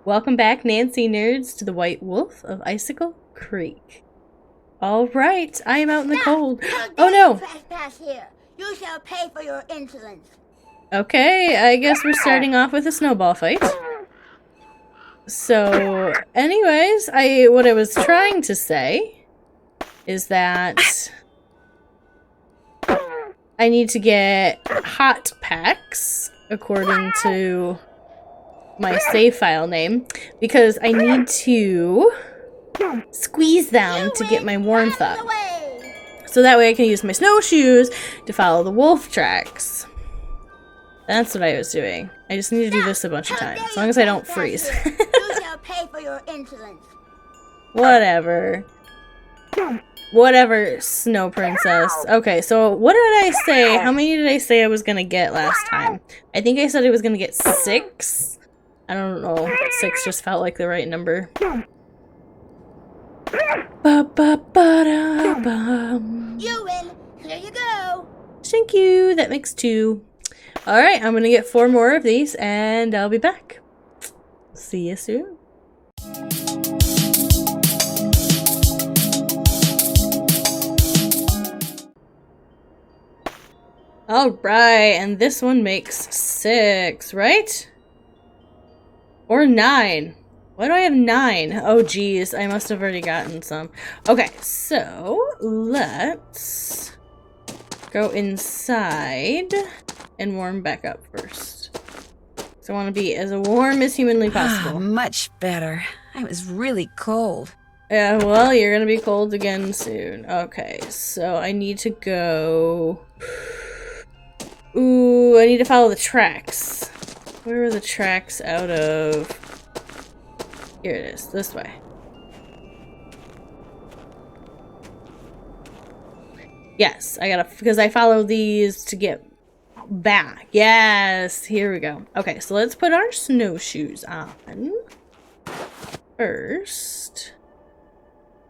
Welcome back, Nancy nerds, to the White Wolf of Icicle Creek. All right, I am out in the cold. Oh no! Trespass here. You shall pay for your insolence. Okay, I guess we're starting off with a snowball fight. So, anyways, what I was trying to say is that I need to get hot packs according to my save file name because I need to squeeze them to get my warmth up. So that way I can use my snowshoes to follow the wolf tracks. That's what I was doing. I just need to do this a bunch of times, as long as I don't freeze. You shall pay for your insolence. Whatever. Whatever, Snow Princess. Okay, so what did I say? How many did I say I was gonna get last time? I think I said I was gonna get 6. I don't know. 6 just felt like the right number. Ba-ba-ba-da-bum. You win. Here you go. Thank you. That makes 2. Alright, I'm gonna get 4 more of these, and I'll be back. See you soon. Alright, and this one makes 6, right? Or 9. Why do I have 9? Oh geez, I must have already gotten some. Okay, so let's go inside and warm back up first. So I want to be as warm as humanly possible. Much better. I was really cold. Yeah, well, you're gonna be cold again soon. Okay, so I need to go... Ooh, I need to follow the tracks. Where are the tracks out of? Here it is, this way. Yes, I gotta, because I follow these to get back. Yes, here we go. Okay, so let's put our snowshoes on. First,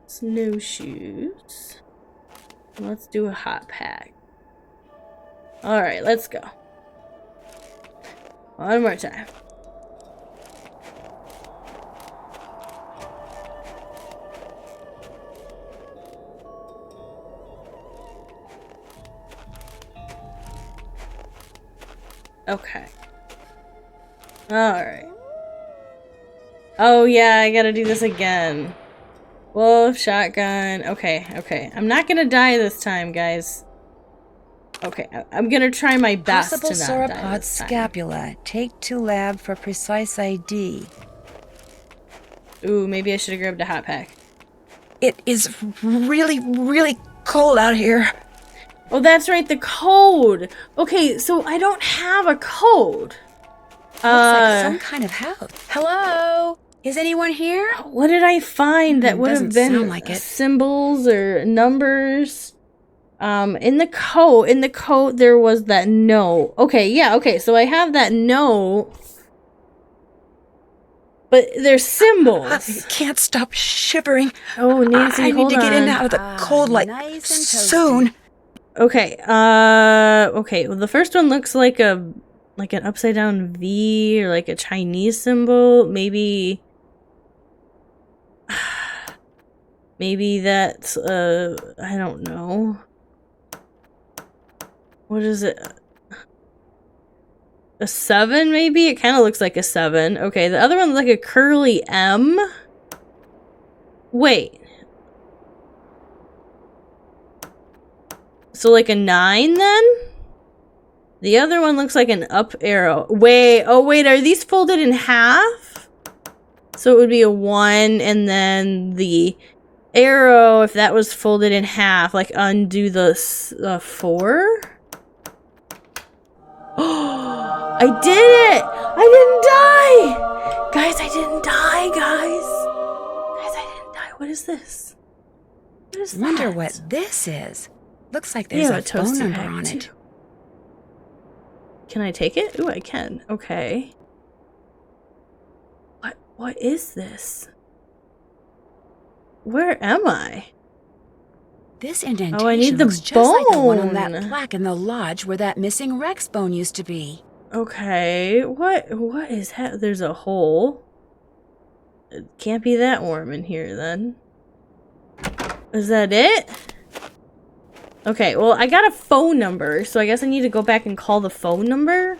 snowshoes. And let's do a hot pack. Alright, let's go. One more time. Okay. Alright. Oh yeah, I gotta do this again. Wolf, shotgun. Okay, okay. I'm not gonna die this time, guys. Okay, I'm gonna try my best Possible to not die sauropod this time. scapula. Take to lab for precise ID. Ooh, maybe I should have grabbed a hot pack. It is really, really cold out here. Oh, that's right, the code. Okay, so I don't have a code. Looks like some kind of house. Hello? Is anyone here? What did I find that would have Doesn't been sound like it. symbols or numbers? In the code there was that note. Okay, yeah, okay, so I have that note. But there's symbols. I can't stop shivering. Oh, Nancy, I need hold to get in on. and out of the cold like nice and soon. Okay, okay, well the first one looks like an upside down V or like a Chinese symbol. Maybe that's I don't know. What is it? A 7 maybe? It kind of looks like a 7. Okay, the other one's like a curly M. Wait. So like a 9 then? The other one looks like an up arrow. Wait, oh wait, are these folded in half? So it would be a 1 and then the arrow, if that was folded in half, like undo the 4? Oh, I did it! I didn't die! Guys, I didn't die, guys! Guys, I didn't die. What is this? What is Wonder that? what this is. Looks like there's Yeah, a a phone toasted number egg, on it. too. Can I take it? Ooh, I can. Okay. What is this? Where am I? This indentation Oh, I need the looks just like the one on bone. that plaque in the lodge where that missing Rex bone used to be. Okay, what is that? There's a hole. It can't be that warm in here then. Is that it? Okay, well, I got a phone number, so I guess I need to go back and call the phone number.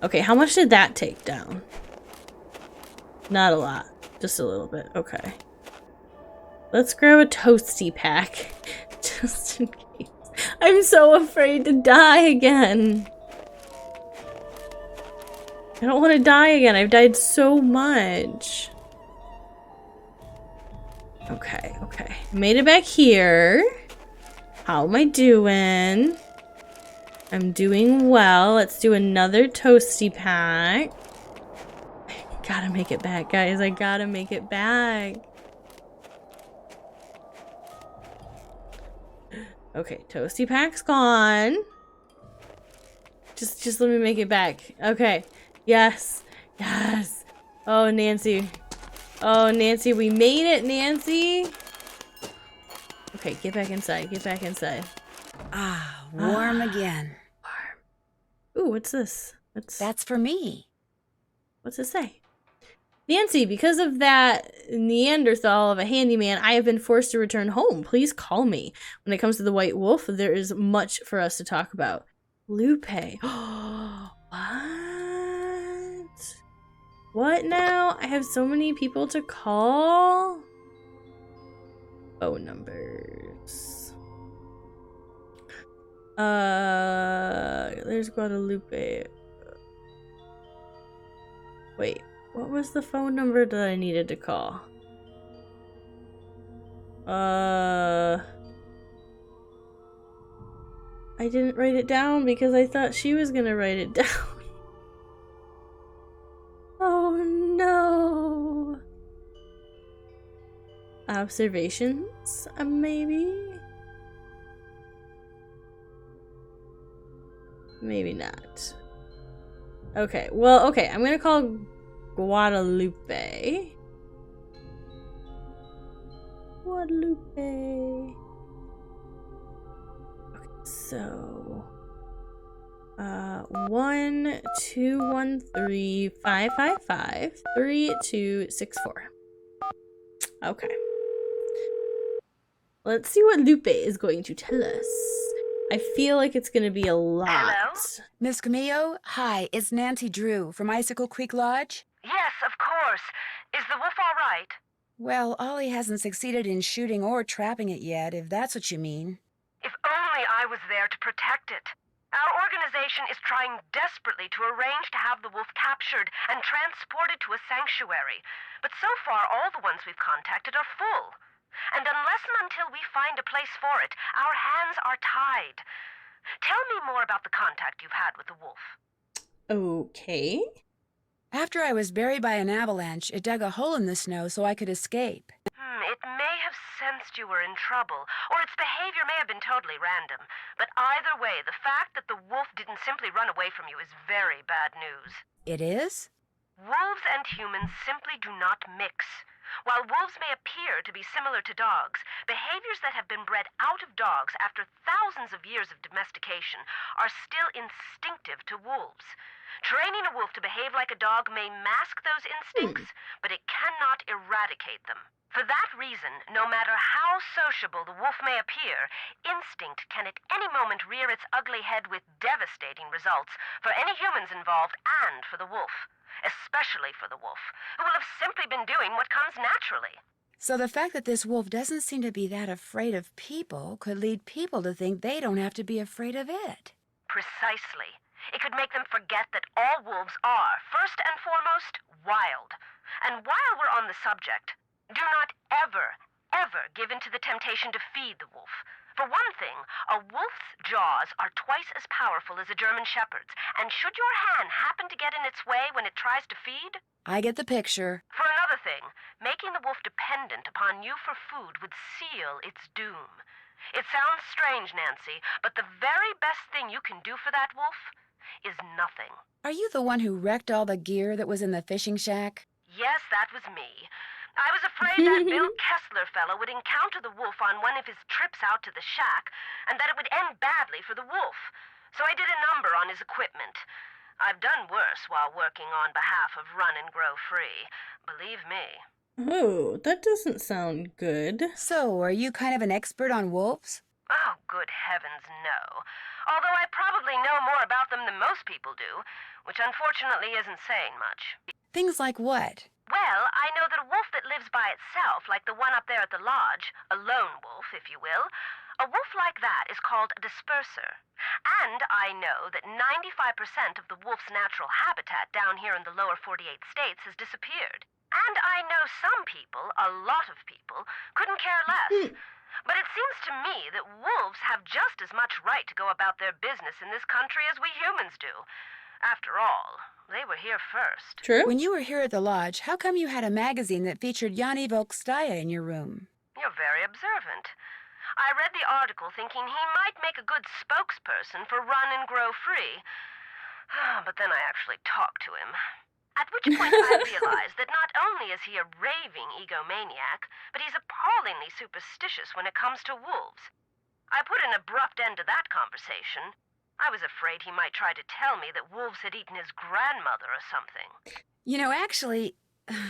Okay, how much did that take down? Not a lot. Just a little bit. Okay. Let's grab a toasty pack. Just in case. I'm so afraid to die again. I don't want to die again. I've died so much. Okay, okay. Made it back here. How am I doing? I'm doing well. Let's do another toasty pack. I gotta make it back, guys. I gotta make it back. Okay, toasty pack's gone. Just let me make it back. Okay. Yes. Yes. Oh, Nancy. Oh, Nancy, we made it, Nancy. Okay, get back inside. Get back inside. Ah, warm again. Ooh, what's this? That's for me. What's it say? Nancy, because of that Neanderthal of a handyman, I have been forced to return home. Please call me. When it comes to the white wolf, there is much for us to talk about. Lupe. What? What now? I have so many people to call. Phone numbers. There's Guadalupe. Wait, what was the phone number that I needed to call? I didn't write it down because I thought she was gonna write it down. Oh no. Observations, maybe? Maybe not. Okay, well, okay, I'm gonna call Guadalupe. Guadalupe. Okay, so 1-213-555-3264. Okay. Let's see what Lupe is going to tell us. I feel like it's going to be a lot. Hello? Miss Camillo, hi, it's Nancy Drew from Icicle Creek Lodge. Yes, of course. Is the wolf all right? Well, Ollie hasn't succeeded in shooting or trapping it yet, if that's what you mean. If only I was there to protect it. Our organization is trying desperately to arrange to have the wolf captured and transported to a sanctuary. But so far, all the ones we've contacted are full. And unless and until we find a place for it, our hands are tied. Tell me more about the contact you've had with the wolf. Okay. After I was buried by an avalanche, it dug a hole in the snow so I could escape. It may have sensed you were in trouble, or its behavior may have been totally random. But either way, the fact that the wolf didn't simply run away from you is very bad news. It is? Wolves and humans simply do not mix. While wolves may appear to be similar to dogs, behaviors that have been bred out of dogs after thousands of years of domestication are still instinctive to wolves. Training a wolf to behave like a dog may mask those instincts, but it cannot eradicate them. For that reason, no matter how sociable the wolf may appear, instinct can at any moment rear its ugly head with devastating results for any humans involved and for the wolf. Especially for the wolf, who will have simply been doing what comes naturally. So the fact that this wolf doesn't seem to be that afraid of people could lead people to think they don't have to be afraid of it. Precisely. It could make them forget that all wolves are, first and foremost, wild. And while we're on the subject, do not ever, ever give in to the temptation to feed the wolf. For one thing, a wolf's jaws are twice as powerful as a German shepherd's, and should your hand happen to get in its way when it tries to feed? I get the picture. For another thing, making the wolf dependent upon you for food would seal its doom. It sounds strange, Nancy, but the very best thing you can do for that wolf is nothing. Are you the one who wrecked all the gear that was in the fishing shack? Yes, that was me. I was afraid that Bill Kessler fellow would encounter the wolf on one of his trips out to the shack, and that it would end badly for the wolf. So I did a number on his equipment. I've done worse while working on behalf of Run and Grow Free. Believe me. Oh, that doesn't sound good. So, are you kind of an expert on wolves? Oh, good heavens, no. Although I probably know more about them than most people do, which unfortunately isn't saying much. Things like what? Well, I know that a wolf that lives by itself, like the one up there at the lodge, a lone wolf, if you will, a wolf like that is called a disperser. And I know that 95% of the wolf's natural habitat down here in the lower 48 states has disappeared. And I know some people, a lot of people, couldn't care less. But it seems to me that wolves have just as much right to go about their business in this country as we humans do. After all, they were here first. True? When you were here at the lodge, how come you had a magazine that featured Yanni Volkstaya in your room? You're very observant. I read the article thinking he might make a good spokesperson for Run and Grow Free. But then I actually talked to him. At which point I realized that not only is he a raving egomaniac, but he's appallingly superstitious when it comes to wolves. I put an abrupt end to that conversation. I was afraid he might try to tell me that wolves had eaten his grandmother or something. You know, actually...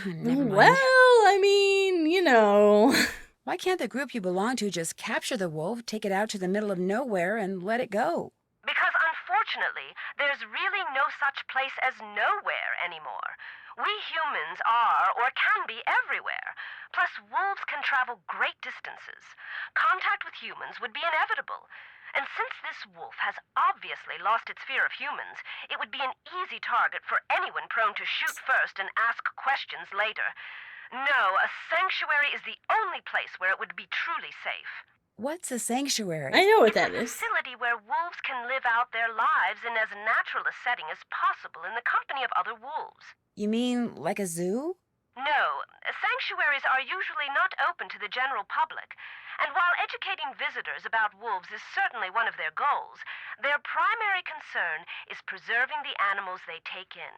Never mind. Well, I mean, you know. Why can't the group you belong to just capture the wolf, take it out to the middle of nowhere, and let it go? Because unfortunately, there's really no such place as nowhere anymore. We humans are, or can be, everywhere. Plus, wolves can travel great distances. Contact with humans would be inevitable. And since this wolf has obviously lost its fear of humans, it would be an easy target for anyone prone to shoot first and ask questions later. No, a sanctuary is the only place where it would be truly safe. What's a sanctuary? I know what that It's is. a facility where wolves can live out their lives in as natural a setting as possible in the company of other wolves. You mean like a zoo? No, sanctuaries are usually not open to the general public, and while educating visitors about wolves is certainly one of their goals, their primary concern is preserving the animals they take in.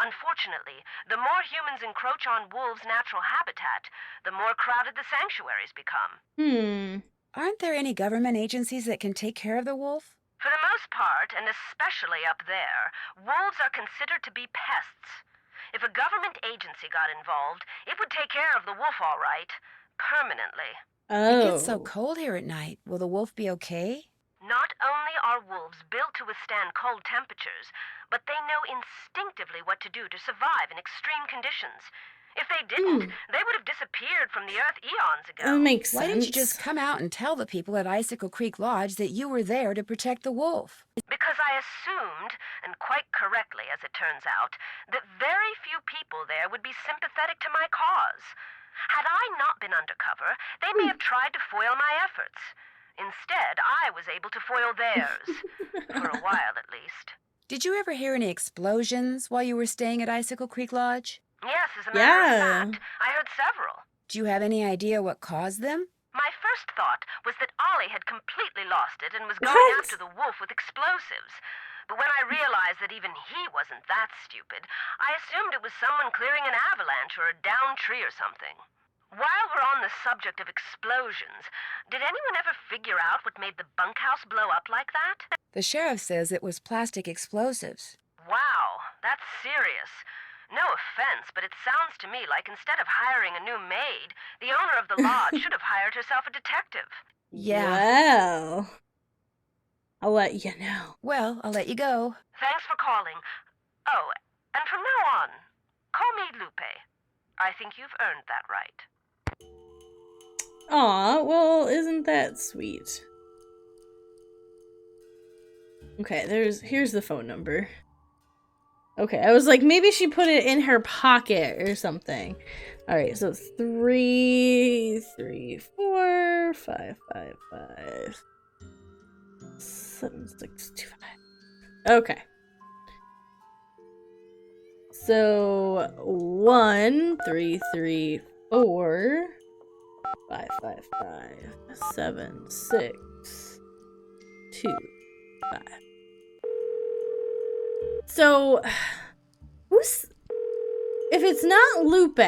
Unfortunately, the more humans encroach on wolves' natural habitat, the more crowded the sanctuaries become. Aren't there any government agencies that can take care of the wolf? For the most part, and especially up there, wolves are considered to be pests. If a government agency got involved, it would take care of the wolf all right. Permanently. It Oh. gets so cold here at night. Will the wolf be okay? Not only are wolves built to withstand cold temperatures, but they know instinctively what to do to survive in extreme conditions. If they didn't, they would have disappeared from the earth eons ago. That makes sense. Why didn't you just come out and tell the people at Icicle Creek Lodge that you were there to protect the wolf? Because I assumed, and quite correctly as it turns out, that very few people there would be sympathetic to my cause. Had I not been undercover, they may have tried to foil my efforts. Instead, I was able to foil theirs. For a while, at least. Did you ever hear any explosions while you were staying at Icicle Creek Lodge? Yes, as a matter of fact, I heard several. Do you have any idea what caused them? My first thought was that Ollie had completely lost it and was going What? after the wolf with explosives. But when I realized that even he wasn't that stupid, I assumed it was someone clearing an avalanche or a downed tree or something. While we're on the subject of explosions, did anyone ever figure out what made the bunkhouse blow up like that? The sheriff says it was plastic explosives. Wow, that's serious. No offense, but it sounds to me like instead of hiring a new maid, the owner of the lodge should have hired herself a detective. Yeah. Well, I'll let you know. Well, I'll let you go. Thanks for calling. Oh, and from now on, call me Lupe. I think you've earned that right. Aw, well, isn't that sweet? Okay, here's the phone number. Okay, I was like, maybe she put it in her pocket or something. Alright, so 334-555 7625. Okay. So 1-334-555-7625. So, if it's not Lupe,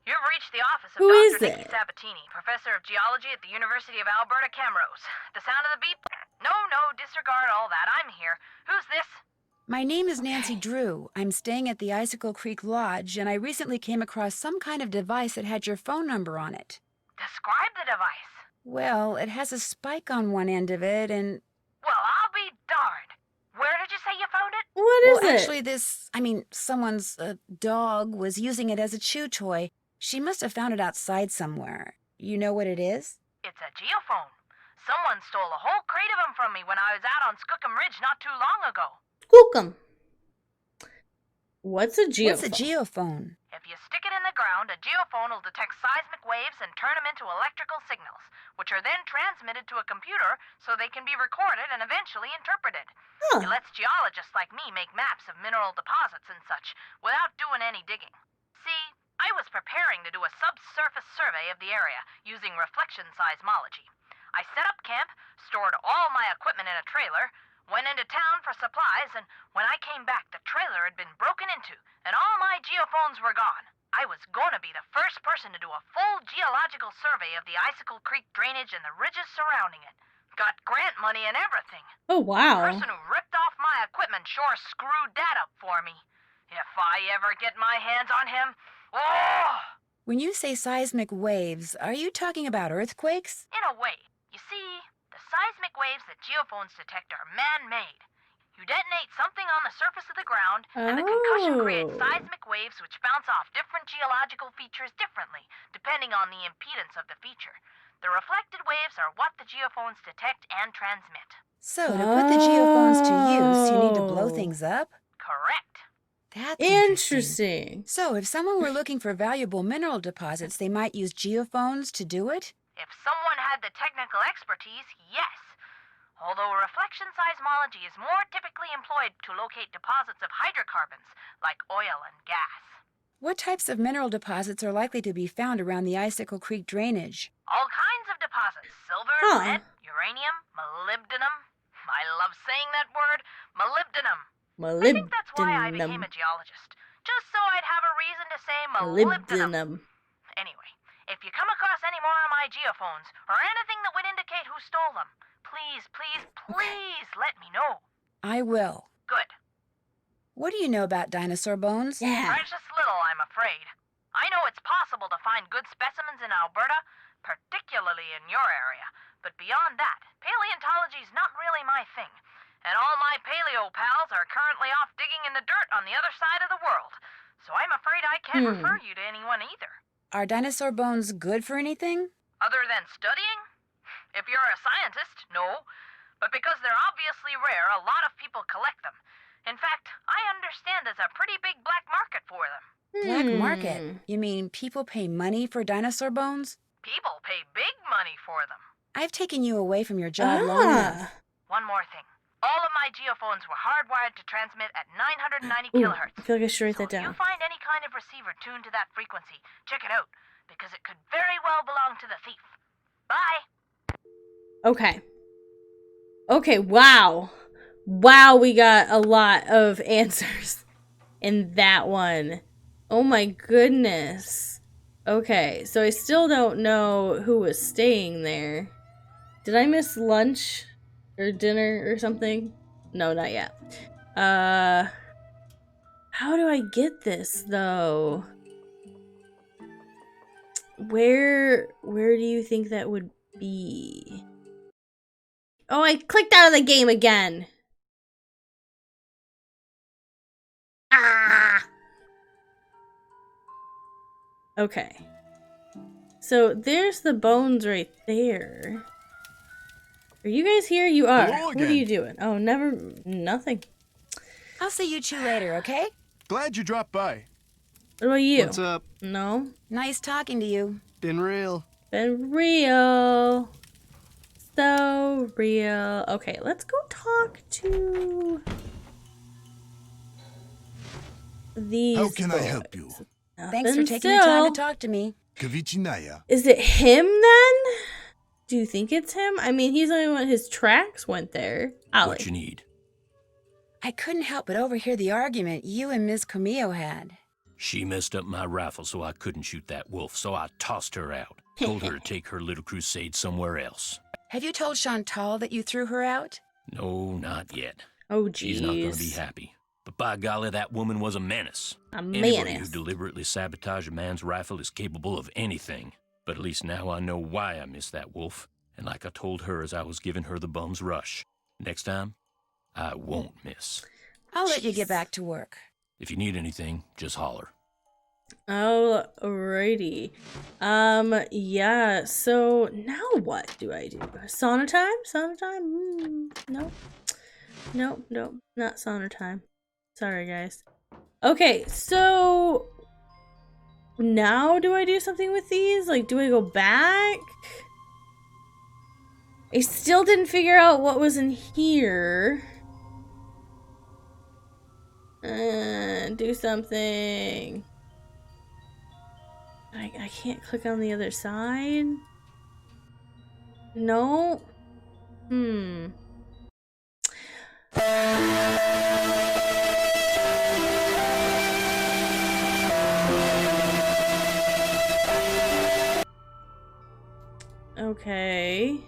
You've reached the office of Who is Dr. Nikki it? Sabatini, professor of geology at the University of Alberta, Camrose. The sound of the beep? No, disregard all that. I'm here. Who's this? My name is Nancy Drew. I'm staying at the Icicle Creek Lodge, and I recently came across some kind of device that had your phone number on it. Describe the device. Well, it has a spike on one end of it, and... Well, I'll be darned. Where did you say you found it? What is well, it? actually, someone's dog was using it as a chew toy. She must have found it outside somewhere. You know what it is? It's a geophone. Someone stole a whole crate of them from me when I was out on Skookum Ridge not too long ago. Skookum. What's a geophone? What's a geophone? If you stick it in the ground, a geophone will detect seismic waves and turn them into electrical signals, which are then transmitted to a computer so they can be recorded and eventually interpreted. Huh. It lets geologists like me make maps of mineral deposits and such without doing any digging. See, I was preparing to do a subsurface survey of the area using reflection seismology. I set up camp, stored all my equipment in a trailer, went into town for supplies, and when I came back, the trailer had been broken into, and all my geophones were gone. I was going to be the first person to do a full geological survey of the Icicle Creek drainage and the ridges surrounding it. Got grant money and everything. Oh, wow. The person who ripped off my equipment sure screwed that up for me. If I ever get my hands on him, oh! When you say seismic waves, are you talking about earthquakes? In a way. You see, the seismic waves that geophones detect are man-made. You detonate something on the surface of the ground, and the concussion creates seismic waves which bounce off different geological features differently, depending on the impedance of the feature. The reflected waves are what the geophones detect and transmit. So, to put the geophones to use, you need to blow things up? Correct. That's Interesting. So, if someone were looking for valuable mineral deposits, they might use geophones to do it? If someone had the technical expertise, yes. Although reflection seismology is more typically employed to locate deposits of hydrocarbons, like oil and gas. What types of mineral deposits are likely to be found around the Icicle Creek drainage? All kinds of deposits. Silver, lead, uranium, molybdenum. I love saying that word, molybdenum. I think that's why I became a geologist. Just so I'd have a reason to say molybdenum. Anyway, if you come across any more of my geophones, or anything that would indicate who stole them, please, please, please let me know. I will. Good. What do you know about dinosaur bones? Yeah. Precious little, I'm afraid. I know it's possible to find good specimens in Alberta, particularly in your area. But beyond that, paleontology's not really my thing. And all my paleo pals are currently off digging in the dirt on the other side of the world. So I'm afraid I can't refer you to anyone either. Are dinosaur bones good for anything? Other than studying? If you're a scientist, no. But because they're obviously rare, a lot of people collect them. In fact, I understand there's a pretty big black market for them. Black market? You mean people pay money for dinosaur bones? People pay big money for them. I've taken you away from your job long enough. One more thing. All of my geophones were hardwired to transmit at 990 kilohertz. I feel like I should write that So if down. you find any kind of receiver tuned to that frequency, check it out, because it could very well belong to the thief. Bye! Okay. Okay, wow. Wow, we got a lot of answers in that one. Oh my goodness. Okay, so I still don't know who was staying there. Did I miss lunch or dinner or something? No, not yet. How do I get this though? Where do you think that would be? Oh, I clicked out of the game again. Ah! Okay. So there's the bones right there. Are you guys here? You are. Hello What are again. you doing? Oh, nothing. I'll see you two later, okay? Glad you dropped by. What about you? What's up? No? Nice talking to you. Been real. Been real. So real. Okay, let's go talk to these How can I help you? boys. Thanks for Nothing taking the time still. to talk to me. Kavichinaya. Is it him then? Do you think it's him? I mean, he's the only one, his tracks went there. Ollie. What you need? I couldn't help but overhear the argument you and Ms. Camillo had. She messed up my rifle so I couldn't shoot that wolf, so I tossed her out. Told her to take her little crusade somewhere else. Have you told Chantal that you threw her out? No, not yet. Oh, She's not gonna be jeez. happy. But by golly, that woman was a menace. A Anybody who menace. deliberately sabotaged a man's rifle is capable of anything. But at least now I know why I missed that wolf. And like I told her as I was giving her the bum's rush, next time, I won't miss. I'll let you get back to work. If you need anything, just holler. Alrighty. Yeah, so now what do I do? Sauna time? Sauna time? No. No, not sauna time. Sorry, guys. Okay, so now do I do something with these? Like, do I go back? I still didn't figure out what was in here. Do something. I can't click on the other side. No. Okay.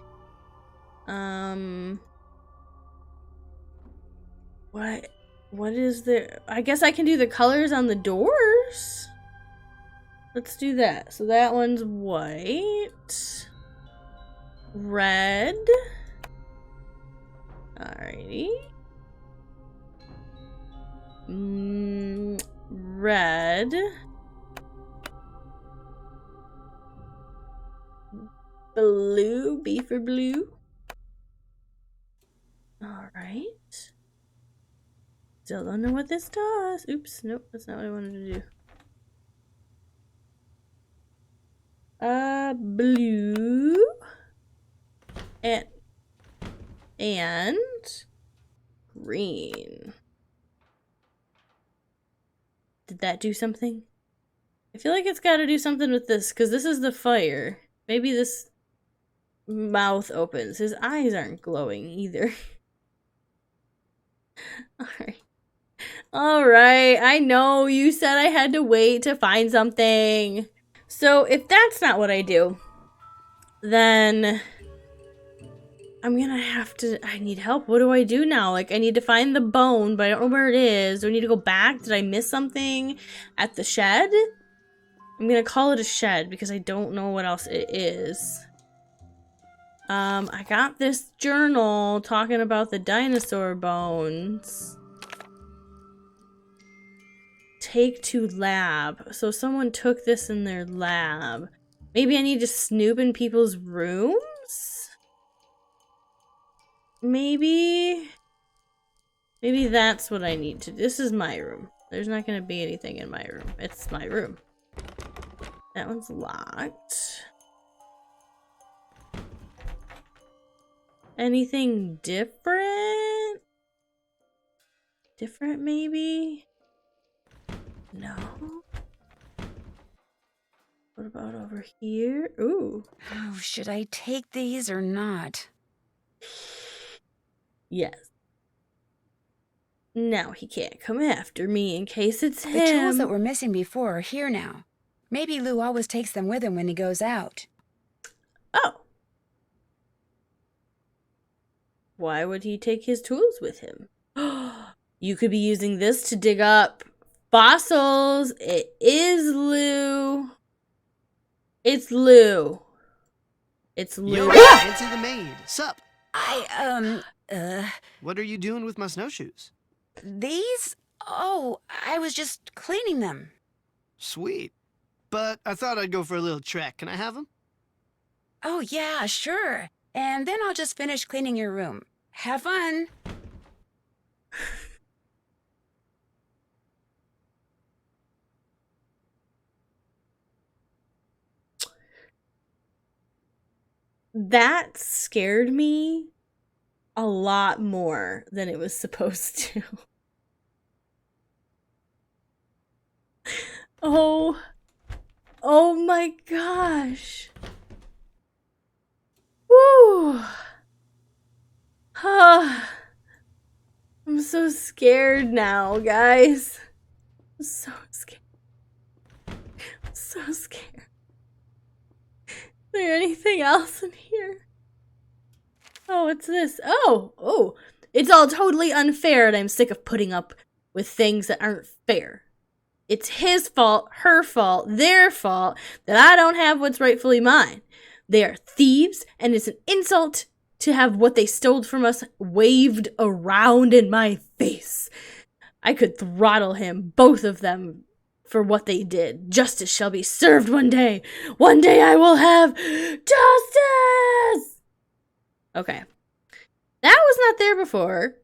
What is there? I guess I can do the colors on the doors. Let's do that. So that one's white. Red. Alrighty. Red. Blue. B for blue. Alright. Still don't know what this does. Oops. Nope. That's not what I wanted to do. Blue. And green. Did that do something? I feel like it's got to do something with this, because this is the fire. Maybe this mouth opens. His eyes aren't glowing either. Alright, I know you said I had to wait to find something. So if that's not what I do, then I'm gonna have to, I need help. What do I do now? Like, I need to find the bone, but I don't know where it is. Do I need to go back? Did I miss something at the shed? I'm gonna call it a shed because I don't know what else it is. I got this journal talking about the dinosaur bones. Take to lab. So someone took this in their lab. Maybe I need to snoop in people's rooms? Maybe that's what I need to do. This is my room. There's not going to be anything in my room. It's my room. That one's locked. Anything different? Different, maybe? No. What about over here? Ooh. Oh, should I take these or not? Yes. Now he can't come after me in case it's him. The tools that were missing before are here now. Maybe Lou always takes them with him when he goes out. Oh. Why would he take his tools with him? You could be using this to dig up fossils. It is Lou. It's Lou. It's Lou. Yo, Nancy the maid. Sup? What are you doing with my snowshoes? These? Oh, I was just cleaning them. Sweet. But I thought I'd go for a little trek. Can I have them? Oh, yeah, sure. And then I'll just finish cleaning your room. Have fun. That scared me a lot more than it was supposed to. Oh my gosh. Woo. I'm so scared now, guys. I'm so scared. I'm so scared. Is there anything else in here? Oh, what's this? Oh, it's all totally unfair and I'm sick of putting up with things that aren't fair. It's his fault, her fault, their fault that I don't have what's rightfully mine. They are thieves, and it's an insult to have what they stole from us waved around in my face. I could throttle him, both of them, for what they did. Justice shall be served one day. One day I will have justice! Okay. That was not there before.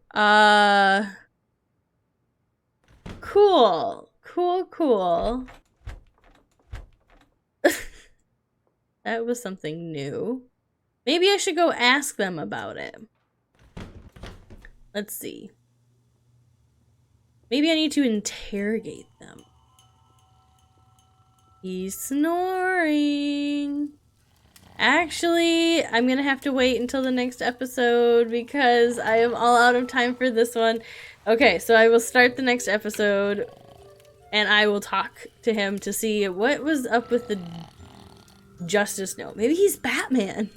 Cool. Cool. That was something new. Maybe I should go ask them about it. Let's see. Maybe I need to interrogate them. He's snoring. Actually, I'm gonna have to wait until the next episode because I am all out of time for this one. Okay, so I will start the next episode and I will talk to him to see what was up with the Justice Note. Maybe he's Batman.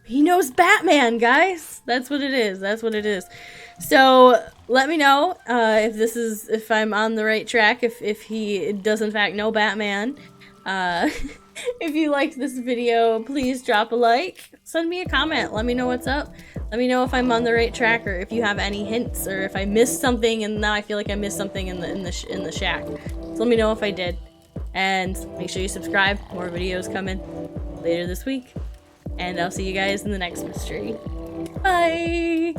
He knows Batman, guys. That's what it is. That's what it is. So let me know if I'm on the right track, if he does in fact know Batman. If you liked this video, please drop a like, send me a comment, let me know what's up, let me know if I'm on the right track, or if you have any hints, or if I missed something and now I feel like I missed something in the shack. So let me know if I did, and make sure you subscribe. More videos coming later this week, and I'll see you guys in the next mystery. Bye.